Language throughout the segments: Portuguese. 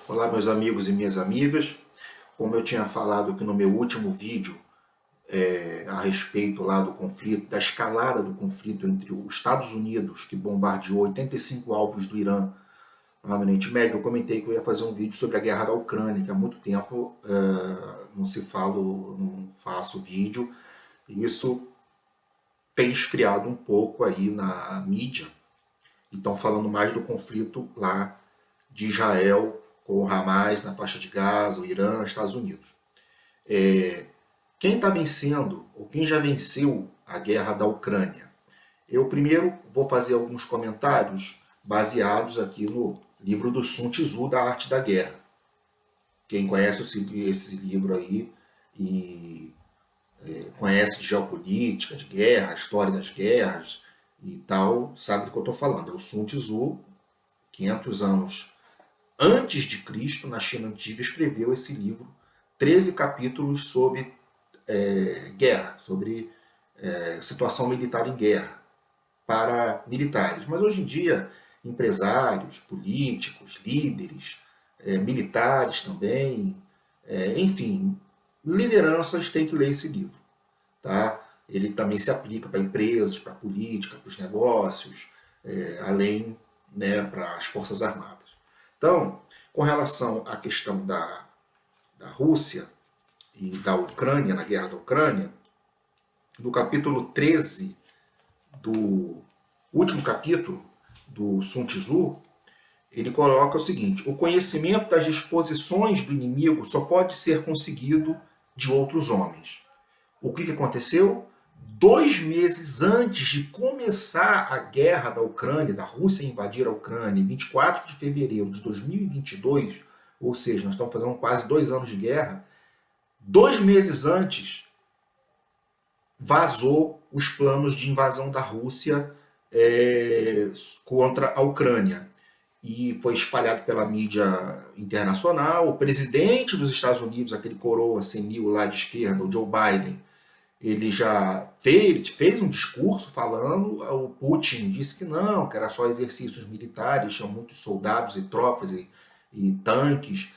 Olá, meus amigos e minhas amigas. Como eu tinha falado aqui no meu último vídeo a respeito lá do conflito, da escalada do conflito entre os Estados Unidos, que bombardeou 85 alvos do Irã lá no Oriente Médio, eu comentei que eu ia fazer um vídeo sobre a guerra da Ucrânia, que há muito tempo não faço vídeo. E isso tem esfriado um pouco aí na mídia. E estão falando mais do conflito lá de Israel com o Hamas na faixa de Gaza, o Irã, Estados Unidos. Quem está vencendo, ou quem já venceu a guerra da Ucrânia? Eu primeiro vou fazer alguns comentários baseados aqui no livro do Sun Tzu, da Arte da Guerra. Quem conhece esse livro aí e conhece de geopolítica, de guerra, história das guerras e tal, sabe do que eu estou falando. É o Sun Tzu, 500 anos antes de Cristo, na China Antiga, escreveu esse livro, 13 capítulos sobre guerra, sobre situação militar em guerra, para militares. Mas hoje em dia, empresários, políticos, líderes, militares também, enfim, lideranças têm que ler esse livro. Tá? Ele também se aplica para empresas, para a política, para os negócios, além, né, para as Forças Armadas. Então, com relação à questão da Rússia e da Ucrânia, na guerra da Ucrânia, no capítulo 13 do último capítulo do Sun Tzu, ele coloca o seguinte: o conhecimento das disposições do inimigo só pode ser conseguido de outros homens. O que aconteceu? 2 meses antes de começar a guerra da Ucrânia, da Rússia invadir a Ucrânia, em 24 de fevereiro de 2022, ou seja, nós estamos fazendo quase 2 anos de guerra, 2 meses antes, vazou os planos de invasão da Rússia contra a Ucrânia. E foi espalhado pela mídia internacional. O presidente dos Estados Unidos, aquele coroa senil lá de esquerda, o Joe Biden, ele já fez um discurso falando, o Putin disse que não, que era só exercícios militares, tinham muitos soldados e tropas e tanques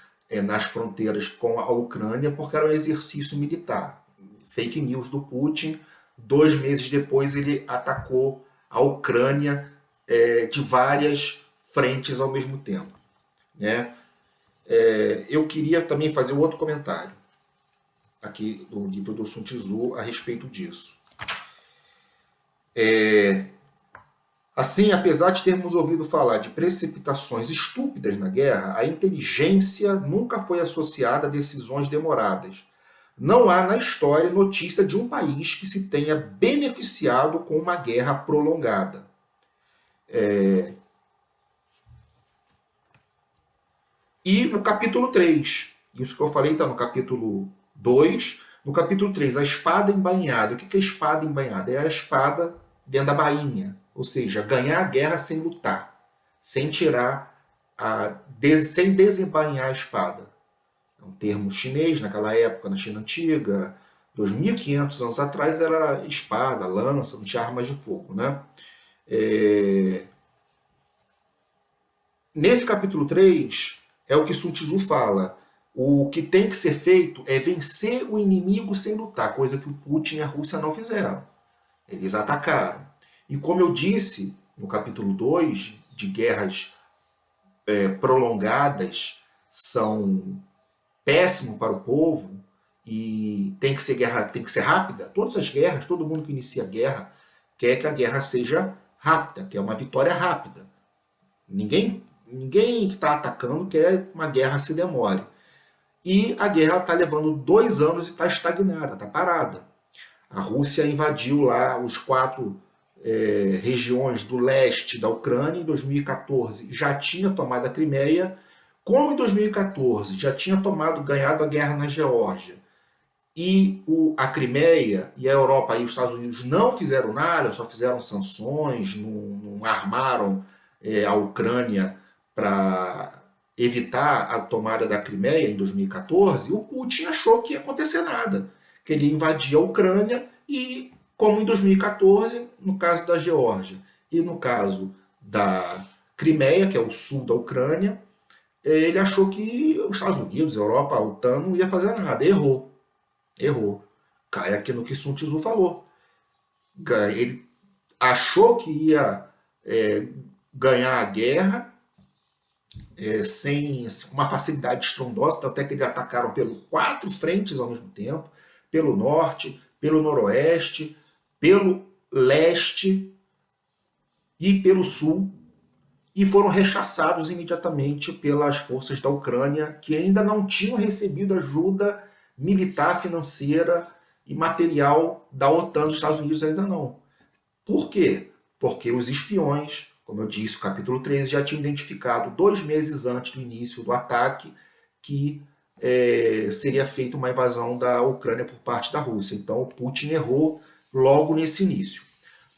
nas fronteiras com a Ucrânia, porque era um exercício militar. Fake news do Putin. 2 meses depois ele atacou a Ucrânia de várias frentes ao mesmo tempo. Né? Eu queria também fazer um outro comentário aqui do livro do Sun Tzu a respeito disso. Assim, apesar de termos ouvido falar de precipitações estúpidas na guerra, a inteligência nunca foi associada a decisões demoradas. Não há na história notícia de um país que se tenha beneficiado com uma guerra prolongada. E no capítulo 3, isso que eu falei está no capítulo 2, no capítulo 3, a espada embainhada. O que é espada embainhada? É a espada dentro da bainha, ou seja, ganhar a guerra sem lutar, sem tirar, sem desembainhar a espada. É um termo chinês, naquela época, na China Antiga, 2.500 anos atrás, era espada, lança, não tinha armas de fogo. Né? Nesse capítulo 3, é o que Sun Tzu fala. O que tem que ser feito é vencer o inimigo sem lutar, coisa que o Putin e a Rússia não fizeram. Eles atacaram. E como eu disse no capítulo 2, de guerras prolongadas são péssimo para o povo e tem que ser guerra, tem que ser rápida. Todas as guerras, todo mundo que inicia a guerra quer que a guerra seja rápida, quer uma vitória rápida. Ninguém que está atacando quer uma guerra se demore. E a guerra está levando 2 anos e está estagnada, está parada. A Rússia invadiu lá os 4 regiões do leste da Ucrânia em 2014, já tinha tomado a Crimeia. Como em 2014 já tinha ganhado a guerra na Geórgia e a Crimeia e a Europa e os Estados Unidos não fizeram nada, só fizeram sanções, não armaram a Ucrânia para evitar a tomada da Crimeia em 2014, o Putin achou que ia acontecer nada, que ele ia invadir a Ucrânia e, como em 2014, no caso da Geórgia e no caso da Crimeia, que é o sul da Ucrânia, ele achou que os Estados Unidos, a Europa, a OTAN não ia fazer nada. Errou. Errou. Cai aqui no que Sun Tzu falou. Ele achou que ia ganhar a guerra sem uma facilidade estrondosa, até que eles atacaram pelos 4 frentes ao mesmo tempo, pelo norte, pelo noroeste, pelo leste e pelo sul, e foram rechaçados imediatamente pelas forças da Ucrânia, que ainda não tinham recebido ajuda militar, financeira e material da OTAN, dos Estados Unidos ainda não. Por quê? Porque os espiões, como eu disse, o capítulo 13 já tinha identificado 2 meses antes do início do ataque que seria feita uma invasão da Ucrânia por parte da Rússia. Então o Putin errou logo nesse início.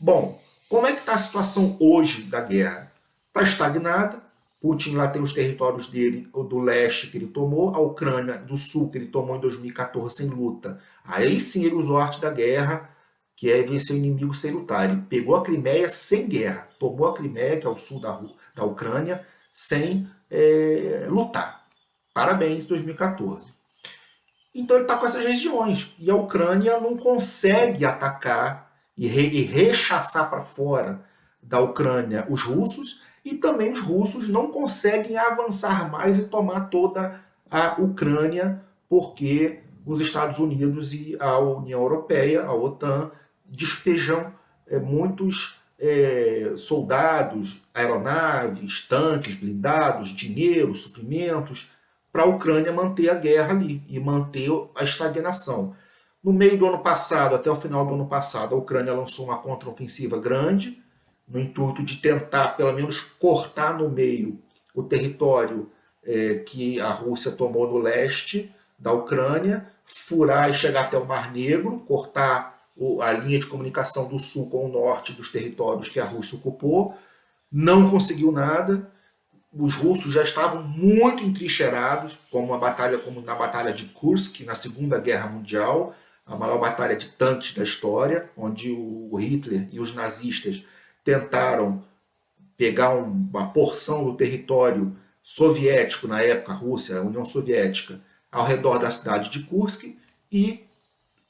Bom, como é que está a situação hoje da guerra? Está estagnada. Putin lá tem os territórios dele, do leste que ele tomou, a Ucrânia do sul que ele tomou em 2014 sem luta. Aí sim ele usou a arte da guerra, que é vencer o inimigo sem lutar. Ele pegou a Crimeia sem guerra, tomou a Crimeia, que é o sul da Ucrânia, sem lutar. Parabéns, 2014. Então ele está com essas regiões. E a Ucrânia não consegue atacar e rechaçar para fora da Ucrânia os russos, e também os russos não conseguem avançar mais e tomar toda a Ucrânia, porque os Estados Unidos e a União Europeia, a OTAN, despejam muitos soldados, aeronaves, tanques, blindados, dinheiro, suprimentos, para a Ucrânia manter a guerra ali e manter a estagnação. No meio do ano passado, até o final do ano passado, a Ucrânia lançou uma contraofensiva grande, no intuito de tentar, pelo menos, cortar no meio o território que a Rússia tomou no leste da Ucrânia, furar e chegar até o Mar Negro, cortar a linha de comunicação do sul com o norte dos territórios que a Rússia ocupou. Não conseguiu nada. Os russos já estavam muito entrincheirados, como na Batalha de Kursk, na Segunda Guerra Mundial, a maior batalha de tanques da história, onde o Hitler e os nazistas tentaram pegar uma porção do território soviético, na época, a Rússia, a União Soviética, ao redor da cidade de Kursk, e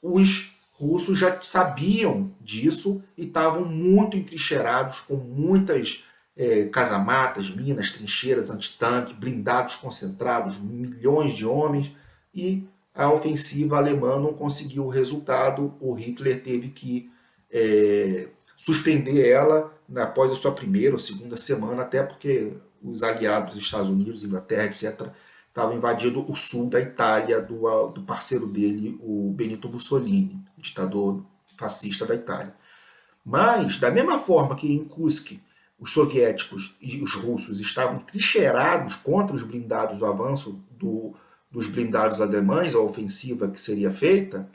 os russos já sabiam disso e estavam muito entrincheirados, com muitas casamatas, minas, trincheiras, antitanque, blindados concentrados, milhões de homens, e a ofensiva alemã não conseguiu o resultado. O Hitler teve que suspender ela após a sua primeira ou segunda semana, até porque os aliados dos Estados Unidos, Inglaterra, etc., estavam invadindo o sul da Itália, do parceiro dele, o Benito Mussolini, ditador fascista da Itália. Mas, da mesma forma que em Kursk os soviéticos e os russos estavam trincheirados contra os blindados, o avanço dos blindados alemães, a ofensiva que seria feita,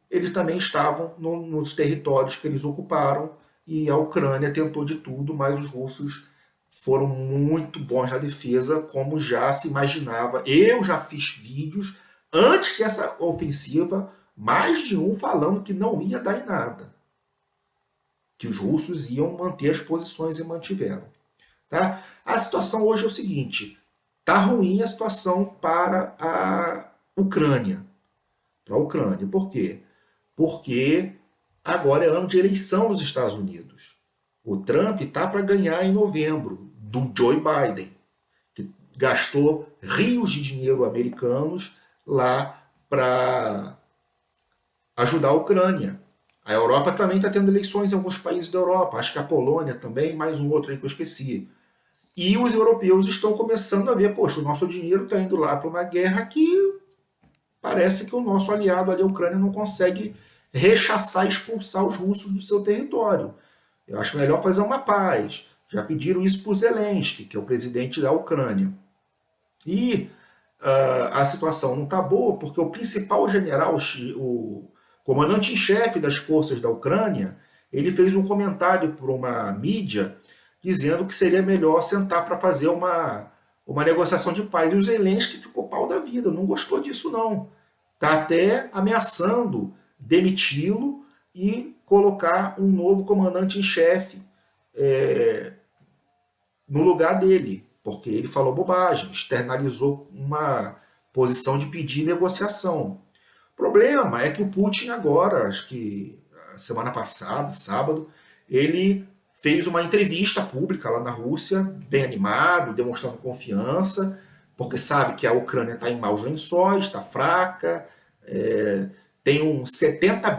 eles também estavam nos territórios que eles ocuparam, e a Ucrânia tentou de tudo, mas os russos foram muito bons na defesa, como já se imaginava. Eu já fiz vídeos antes dessa ofensiva, mais de um falando que não ia dar em nada, que os russos iam manter as posições e mantiveram. Tá? A situação hoje é o seguinte: está ruim a situação para a Ucrânia. Para a Ucrânia. Por quê? Porque agora é ano de eleição nos Estados Unidos. O Trump está para ganhar em novembro do Joe Biden, que gastou rios de dinheiro americanos lá para ajudar a Ucrânia. A Europa também está tendo eleições em alguns países da Europa, acho que a Polônia também, mais um outro aí que eu esqueci. E os europeus estão começando a ver, poxa, o nosso dinheiro está indo lá para uma guerra que parece que o nosso aliado ali, a Ucrânia, não consegue rechaçar e expulsar os russos do seu território. Eu acho melhor fazer uma paz. Já pediram isso para o Zelensky, que é o presidente da Ucrânia. E a situação não está boa, porque o principal general, o comandante em chefe das forças da Ucrânia, ele fez um comentário para uma mídia dizendo que seria melhor sentar para fazer uma negociação de paz. E o Zelensky ficou pau da vida, não gostou disso não. Está até ameaçando demiti-lo e colocar um novo comandante em chefe no lugar dele. porque ele falou bobagem, externalizou uma posição de pedir negociação. O problema é que o Putin agora, acho que semana passada, sábado, ele fez uma entrevista pública lá na Rússia, bem animado, demonstrando confiança, porque sabe que a Ucrânia está em maus lençóis, está fraca, tem uns 70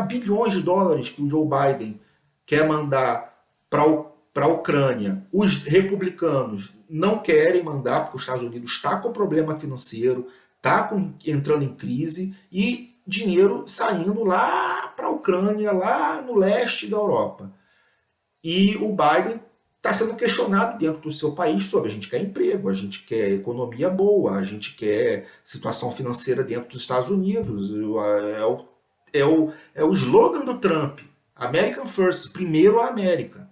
bilhões de dólares que o Joe Biden quer mandar para a Ucrânia. Os republicanos não querem mandar, porque os Estados Unidos está com problema financeiro, está entrando em crise, e dinheiro saindo lá para a Ucrânia, lá no leste da Europa. E o Biden está sendo questionado dentro do seu país sobre: a gente quer emprego, a gente quer economia boa, a gente quer situação financeira dentro dos Estados Unidos. É o slogan do Trump: American First, primeiro a América.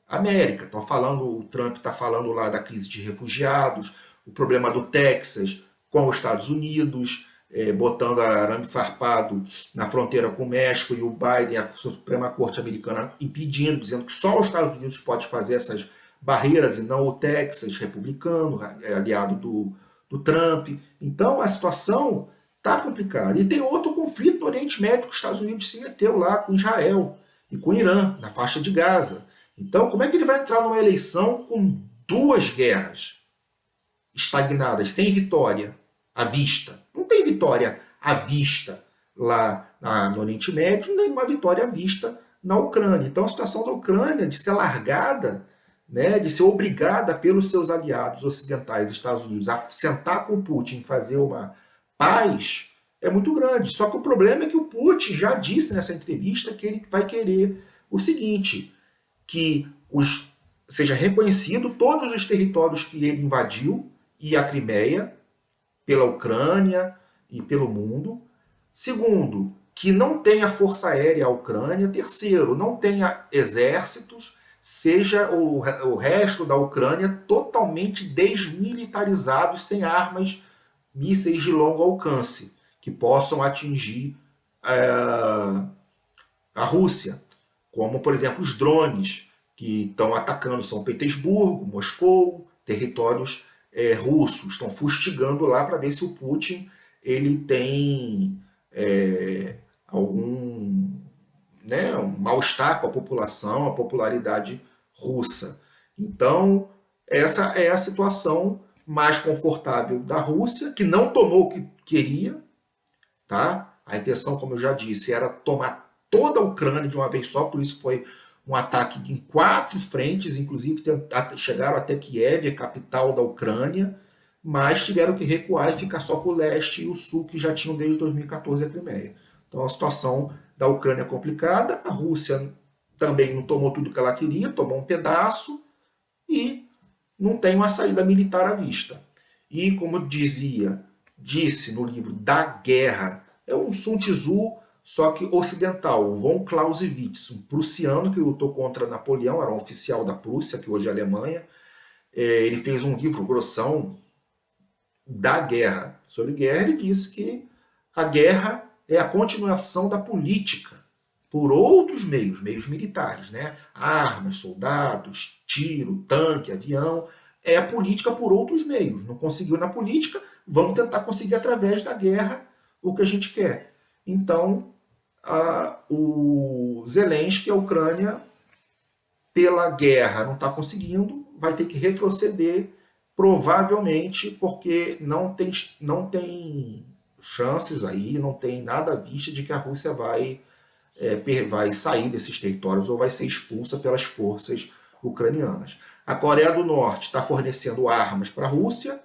América, o Trump está falando lá da crise de refugiados, o problema do Texas com os Estados Unidos, botando arame farpado na fronteira com o México, e o Biden, a Suprema Corte Americana, impedindo, dizendo que só os Estados Unidos pode fazer essas barreiras e não o Texas, republicano, aliado do Trump. Então a situação está complicada. E tem outro conflito no Oriente Médio que os Estados Unidos se meteu lá com Israel e com o Irã, na faixa de Gaza. Então, como é que ele vai entrar numa eleição com duas guerras estagnadas, sem vitória à vista? Não tem vitória à vista lá no Oriente Médio, nem uma vitória à vista na Ucrânia. Então, a situação da Ucrânia de ser largada, né, de ser obrigada pelos seus aliados ocidentais, Estados Unidos, a sentar com o Putin e fazer uma paz, é muito grande. Só que o problema é que o Putin já disse nessa entrevista que ele vai querer o seguinte: que seja reconhecido todos os territórios que ele invadiu, e a Crimeia, pela Ucrânia e pelo mundo. Segundo, que não tenha força aérea a Ucrânia. Terceiro, não tenha exércitos, seja o resto da Ucrânia totalmente desmilitarizados, sem armas, mísseis de longo alcance, que possam atingir a Rússia, como, por exemplo, os drones que estão atacando São Petersburgo, Moscou, territórios russos, estão fustigando lá para ver se o Putin ele tem algum um mal-estar com a população, a popularidade russa. Então, essa é a situação mais confortável da Rússia, que não tomou o que queria, tá? A intenção, como eu já disse, era tomar toda a Ucrânia de uma vez só, por isso foi um ataque em 4 frentes, inclusive chegaram até Kiev, a capital da Ucrânia, mas tiveram que recuar e ficar só com o leste e o sul, que já tinham desde 2014 a Crimeia. Então a situação da Ucrânia é complicada, a Rússia também não tomou tudo que ela queria, tomou um pedaço e não tem uma saída militar à vista. E como disse no livro Da Guerra, é um Sun Tzu, só que ocidental, o von Clausewitz, um prussiano que lutou contra Napoleão, era um oficial da Prússia, que hoje é a Alemanha. Ele fez um livro grossão, Da Guerra. Sobre guerra, ele disse que a guerra é a continuação da política por outros meios militares, né? Armas, soldados, tiro, tanque, avião. É a política por outros meios. Não conseguiu na política, vamos tentar conseguir através da guerra o que a gente quer. Então, o Zelensky, a Ucrânia, pela guerra não está conseguindo, vai ter que retroceder, provavelmente, porque não tem chances aí, não tem nada à vista de que a Rússia vai sair desses territórios ou vai ser expulsa pelas forças ucranianas. A Coreia do Norte está fornecendo armas para a Rússia,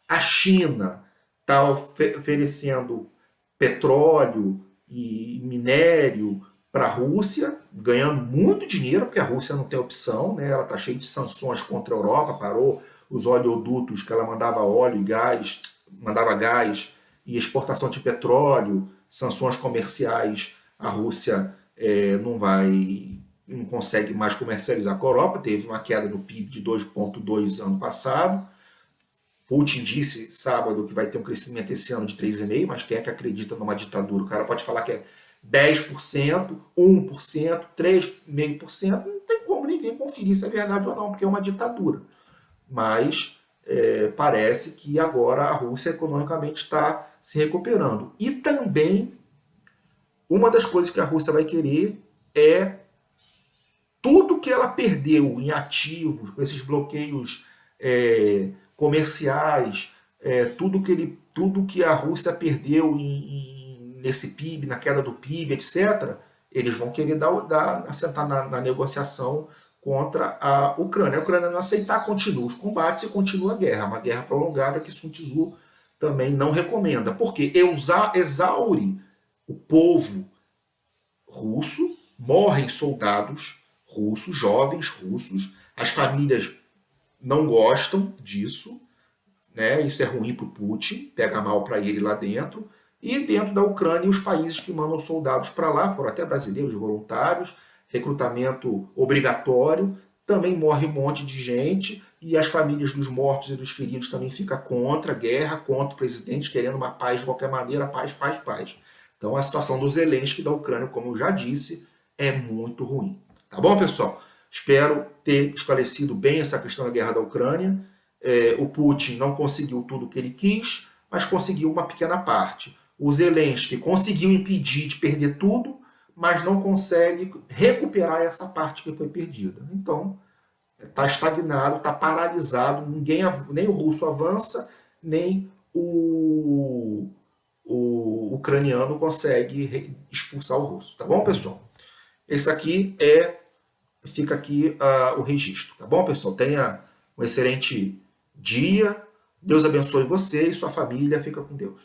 a China está oferecendo petróleo e minério para a Rússia, ganhando muito dinheiro, porque a Rússia não tem opção, né? Ela está cheia de sanções contra a Europa, parou os oleodutos que ela mandava óleo e gás, mandava gás e exportação de petróleo, sanções comerciais, a Rússia não consegue mais comercializar com a Europa, teve uma queda no PIB de 2,2 ano passado. Putin disse sábado que vai ter um crescimento esse ano de 3,5, mas quem é que acredita numa ditadura? O cara pode falar que 10%, 1%, 3,5%, não tem como ninguém conferir se é verdade ou não, porque é uma ditadura. Mas parece que agora a Rússia economicamente está se recuperando. E também, uma das coisas que a Rússia vai querer é tudo que ela perdeu em ativos, com esses bloqueios comerciais, tudo que a Rússia perdeu nesse PIB, na queda do PIB, etc., eles vão querer assentar na negociação contra a Ucrânia. A Ucrânia não aceitar, continua os combates e continua a guerra. Uma guerra prolongada que Sun Tzu também não recomenda. Porque exaure o povo russo, morrem soldados russos, jovens russos, as famílias não gostam disso, né? Isso é ruim para o Putin, pega mal para ele lá dentro. E dentro da Ucrânia, os países que mandam soldados para lá, foram até brasileiros voluntários, recrutamento obrigatório, também morre um monte de gente, e as famílias dos mortos e dos feridos também ficam contra a guerra, contra o presidente, querendo uma paz de qualquer maneira, paz, paz, paz. Então a situação do Zelensky da Ucrânia, como eu já disse, é muito ruim. Tá bom, pessoal? Espero ter esclarecido bem essa questão da guerra da Ucrânia. O Putin não conseguiu tudo o que ele quis, mas conseguiu uma pequena parte. O Zelensky conseguiu impedir de perder tudo, mas não consegue recuperar essa parte que foi perdida. Então, está estagnado, está paralisado, nem o russo avança, nem o ucraniano consegue expulsar o russo. Tá bom, pessoal? Esse aqui fica aqui o registro. Tá bom, pessoal? Tenha um excelente dia. Deus abençoe você e sua família. Fica com Deus.